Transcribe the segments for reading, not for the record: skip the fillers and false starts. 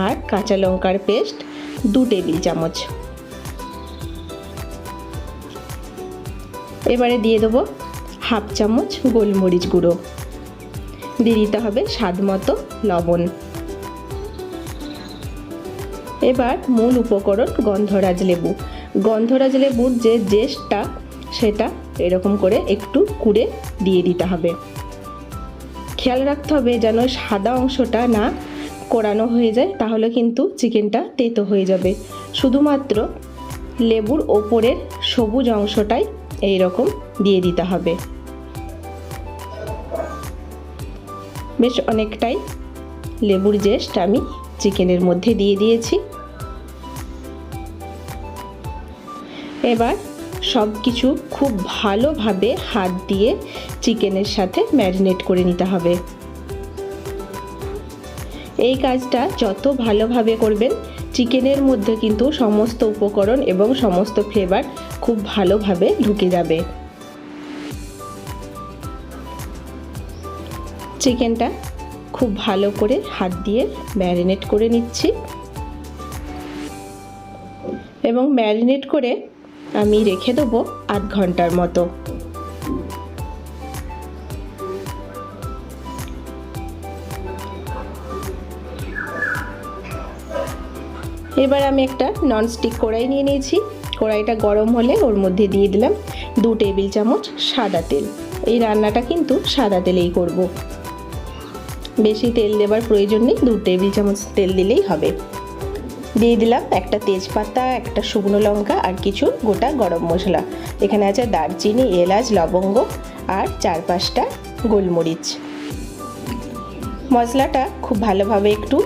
আর কাঁচা লঙ্কার paste 2 table চামচ। এবারে দিয়ে দেবো হাফ চামচ গোলমরিচ গুঁড়ো, দিয়ে দিতে হবে স্বাদ মতো লবণ। এবার মূল উপকরণ গন্ধরাজ লেবু। গন্ধরাজ লেবুর যে জেস্টটা সেটা এরকম করে একটু কুড়ে দিয়ে দিতে হবে। খেয়াল রাখতে হবে যেন সাদা অংশটা না কোরানো হয়ে যায়, তাহলে কিন্তু চিকেনটা তেতো হয়ে যাবে। শুধুমাত্র লেবুর ওপরের সবুজ অংশটাই এইরকম দিয়ে দিতে হবে। বেশ অনেকটাই লেবুর জেস্ট আমি চিকেনের মধ্যে দিয়ে দিয়েছি। এবার সব কিছু খুব ভালোভাবে হাত দিয়ে চিকেনের সাথে ম্যারিনেট করে নিতে হবে। এই কাজটা যত ভালোভাবে করবেন চিকেনের মধ্যে কিন্তু সমস্ত উপকরণ এবং সমস্ত ফ্লেভার খুব ভালোভাবে ঢুকে যাবে। চিকেনটা খুব ভালো করে হাত দিয়ে ম্যারিনেট করে নিচ্ছি এবং ম্যারিনেট করে আমি রেখে দেবো আধ ঘন্টার মতো। এবার আমি একটা ননস্টিক কড়াই নিয়ে নিয়েছি। কড়াইটা গরম হলে ওর মধ্যে দিয়ে দিলাম 2 টেবিল চামচ সাদা তেল। এই রান্নাটা কিন্তু সাদা তেলেই করব, বেশি তেল দেবার প্রয়োজন নেই, 2 টেবিল চামচ তেল দিলেই হবে। দিয়ে দিলাম একটা তেজপাতা, একটা শুকনো লঙ্কা আর কিছু গোটা গরম মশলা। এখানে আছে দারচিনি, এলাচ, লবঙ্গ আর 4-5টা গোলমরিচ। মশলাটা খুব ভালোভাবে একটু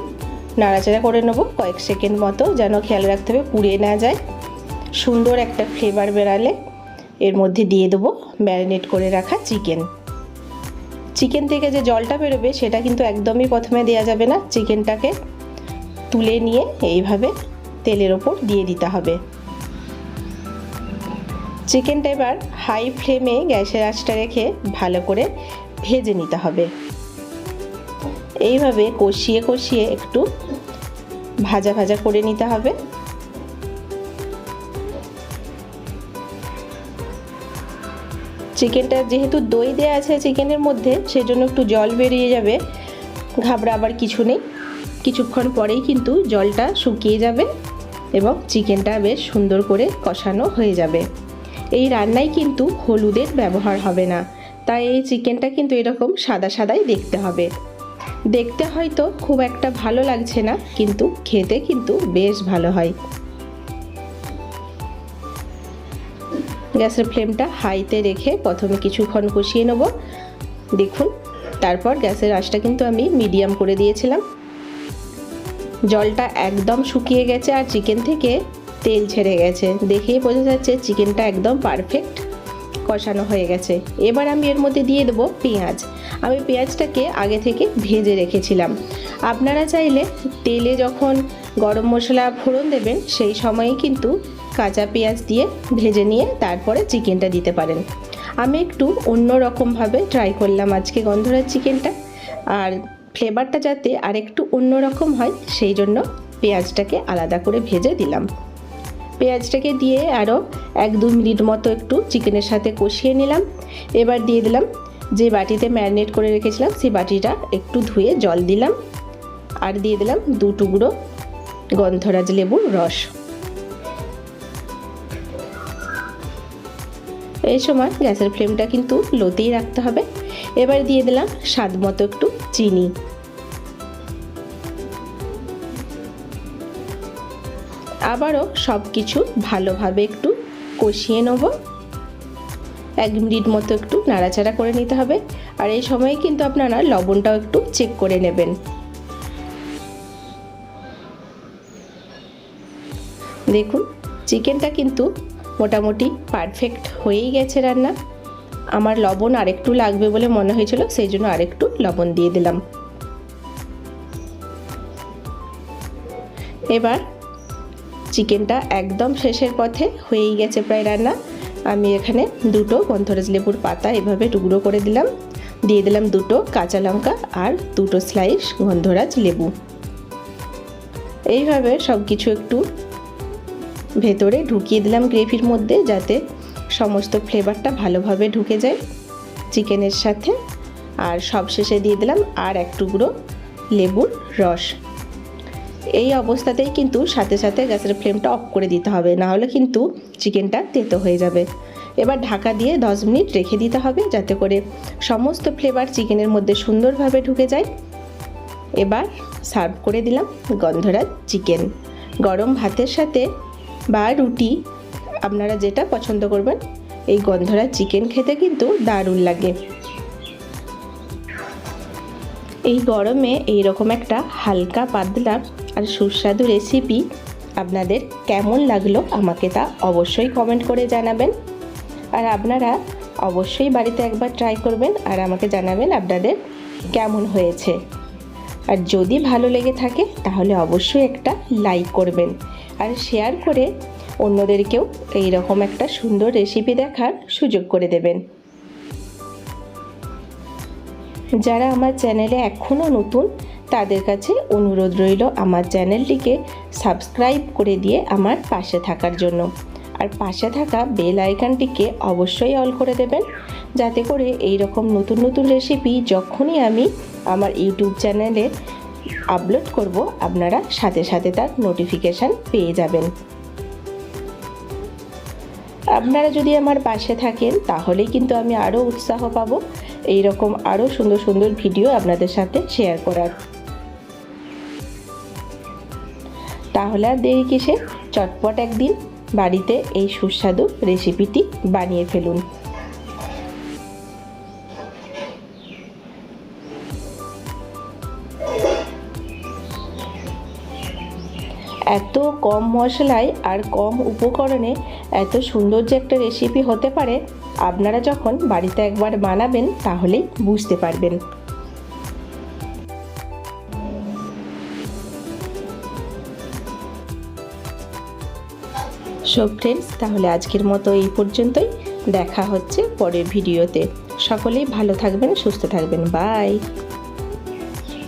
নাড়াচাড়া করে নেব কয়েক সেকেন্ড মতো, যেন খেয়াল রাখতে হবে পুড়ে না যায়। সুন্দর একটা ফ্লেভার বেরালে এর মধ্যে দিয়ে দেবো ম্যারিনেট করে রাখা চিকেন। চিকেন থেকে যে জলটা বেরোবে সেটা কিন্তু একদমই প্রথমে দেওয়া যাবে না। চিকেনটাকে তুলে নিয়ে এইভাবে তেলের ওপর দিয়ে দিতে হবে। চিকেনটা এবার হাই ফ্লেমে গ্যাসের আঁচটা রেখে ভালো করে ভেজে নিতে হবে। এইভাবে কষিয়ে কষিয়ে একটু ভাজা ভাজা করে নিতে হবে। চিকেনটা যেহেতু দই দেওয়া আছে চিকেনের মধ্যে, সেজন্য একটু জল বেরিয়ে যাবে, ঘাবড়াবার কিছু নেই। কিছুক্ষণ পরেই কিন্তু জলটা শুকিয়ে যাবে এবং চিকেনটা বেশ সুন্দর করে কষানো হয়ে যাবে। এই রান্নায় কিন্তু হলুদের ব্যবহার হবে না, তাই এই চিকেনটা কিন্তু এরকম সাদা সাদাই দেখতে হবে। দেখতে হয়তো খুব একটা ভালো লাগছে না, কিন্তু খেতে কিন্তু বেশ ভালো হয়। গ্যাসের ফ্লেমটা হাইতে রেখে প্রথমে কিছুক্ষণ কষিয়ে নেব। দেখুন, তারপর গ্যাসের আঁচটা কিন্তু আমি মিডিয়াম করে দিয়েছিলাম। জলটা একদম শুকিয়ে গেছে আর চিকেন থেকে তেল ছেড়ে গেছে, দেখেই বোঝা যাচ্ছে চিকেনটা একদম পারফেক্ট কষানো হয়ে গেছে। এবার আমি এর মধ্যে দিয়ে দেবো পেঁয়াজ। আমি পেঁয়াজটাকে আগে থেকে ভেজে রেখেছিলাম। আপনারা চাইলে তেলে যখন গরম মশলা ফোড়ন দেবেন সেই সময়ই কিন্তু কাঁচা পেঁয়াজ দিয়ে ভেজে নিয়ে তারপরে চিকেনটা দিতে পারেন। আমি একটু অন্য রকমভাবে ট্রাই করলাম আজকে গন্ধরাজ চিকেনটা, আর ফ্লেভারটা যাতে আর একটু অন্যরকম হয় সেই জন্য পেঁয়াজটাকে আলাদা করে ভেজে দিলাম। পেঁয়াজটাকে দিয়ে আরও 1-2 মিনিট মতো একটু চিকেনের সাথে কষিয়ে নিলাম। এবার দিয়ে দিলাম যে বাটিতে ম্যারিনেট করে রেখেছিলাম সেই বাটিটা একটু ধুয়ে জল দিলাম, আর দিয়ে দিলাম 2 টুকরো গন্ধরাজ লেবুর রস। এই সময় গ্যাসের ফ্লেমটা কিন্তু লোতেই রাখতে হবে। এবার দিয়ে দিলাম স্বাদ মতো একটু চিনি। আবারও সব কিছু ভালোভাবে একটু কষিয়ে নেব। 1 মিনিট মতো একটু নাড়াচাড়া করে নিতে হবে, আর এই সময় কিন্তু আপনারা লবণটাও একটু চেক করে নেবেন। দেখুন, চিকেনটা কিন্তু মোটামুটি পারফেক্ট হয়েই গেছে রান্না। আমার লবণ আরেকটু লাগবে বলে মনে হয়েছিল, সেই জন্য আরেকটু লবণ দিয়ে দিলাম। এবার চিকেনটা একদম শেষের পথে, হয়েই গেছে প্রায় রান্না। আমি এখানে 2টো গন্ধরাজ লেবুর পাতা এভাবে টুকরো করে দিলাম, দিয়ে দিলাম 2টো কাঁচা লঙ্কা আর 2টো স্লাইস গন্ধরাজ লেবু। এইভাবে সব কিছু একটু ভেতরে ঢুকিয়ে দিলাম গ্রেভির মধ্যে, যাতে সমস্ত ফ্লেভারটা ভালোভাবে ঢুকে যায় চিকেনের সাথে। আর সবশেষে দিয়ে দিলাম আর এক টুকরো লেবুর রস। এই অবস্থাতেই কিন্তু সাথে সাথে গ্যাসের ফ্লেমটা অফ করে দিতে হবে, না হলে কিন্তু চিকেনটা তেতো হয়ে যাবে। এবার ঢাকা দিয়ে 10 মিনিট রেখে দিতে হবে, যাতে করে সমস্ত ফ্লেভার চিকেনের মধ্যে সুন্দরভাবে ঢুকে যায়। এবার সার্ভ করে দিলাম গন্ধরাজ চিকেন। গরম ভাতের সাথে বা রুটি, আপনারা যেটা পছন্দ করবেন, এই গন্ধরাজ চিকেন খেতে কিন্তু দারুণ লাগে। এই গরমে এইরকম একটা হালকা পাতলা আর সুস্বাদু রেসিপি আপনাদের কেমন লাগলো আমাকে তা অবশ্যই কমেন্ট করে জানাবেন। আর আপনারা অবশ্যই বাড়িতে একবার ট্রাই করবেন আর আমাকে জানাবেন আপনাদের কেমন হয়েছে। আর যদি ভালো লেগে থাকে তাহলে অবশ্যই একটা লাইক করবেন আর শেয়ার করে অন্যদেরকেও এইরকম একটা সুন্দর রেসিপি দেখার সুযোগ করে দেবেন। যারা আমার চ্যানেলে এখনও নতুন তাদের কাছে অনুরোধ রইল আমার চ্যানেলটিকে সাবস্ক্রাইব করে দিয়ে আমার পাশে থাকার জন্য। আর পাশে থাকা বেল আইকনটিকে অবশ্যই অল করে দেবেন, যাতে করে এই রকম নতুন নতুন রেসিপি যখনই আমি আমার ইউটিউব চ্যানেলে আপলোড করব আপনারা সাথে সাথে তার নোটিফিকেশান পেয়ে যাবেন। আপনারা যদি আমার পাশে থাকেন তাহলেই কিন্তু আমি আরও উৎসাহ পাবো এই রকম আরও সুন্দর সুন্দর ভিডিও আপনাদের সাথে শেয়ার করার। তাহলে আর দেরি কিসে, চটপট একদিন বাড়িতে এই সুস্বাদু রেসিপিটি বানিয়ে ফেলুন। এত কম মশলায় আর কম উপকরণে এত সুন্দর যে একটা রেসিপি হতে পারে, আপনারা যখন বাড়িতে একবার বানাবেন তাহলেই বুঝতে পারবেন। সো ফ্রেন্ডস, তাহলে আজকের মতো এই পর্যন্তই। দেখা হচ্ছে পরের ভিডিওতে। সকলেই ভালো থাকবেন, সুস্থ থাকবেন। বাই।